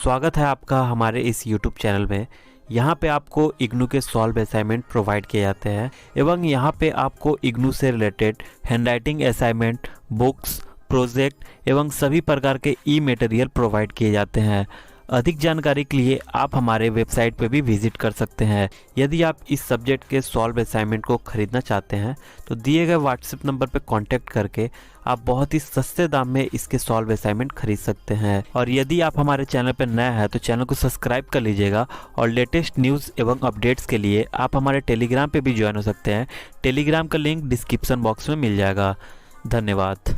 स्वागत है आपका हमारे इस YouTube चैनल में। यहाँ पे आपको इग्नू के सॉल्व असाइनमेंट प्रोवाइड किए जाते हैं एवं यहाँ पे आपको इग्नू से related handwriting assignment, books, project एवं सभी प्रकार के ई मटेरियल प्रोवाइड किए जाते हैं। अधिक जानकारी के लिए आप हमारे वेबसाइट पे भी विजिट कर सकते हैं। यदि आप इस सब्जेक्ट के सॉल्व असाइनमेंट को खरीदना चाहते हैं तो दिए गए व्हाट्सएप नंबर पर कांटेक्ट करके आप बहुत ही सस्ते दाम में इसके सॉल्व असाइनमेंट खरीद सकते हैं। और यदि आप हमारे चैनल पर नया है तो चैनल को सब्सक्राइब कर लीजिएगा और लेटेस्ट न्यूज़ एवं अपडेट्स के लिए आप हमारे टेलीग्राम पे भी ज्वाइन हो सकते हैं। टेलीग्राम का लिंक डिस्क्रिप्शन बॉक्स में मिल जाएगा। धन्यवाद।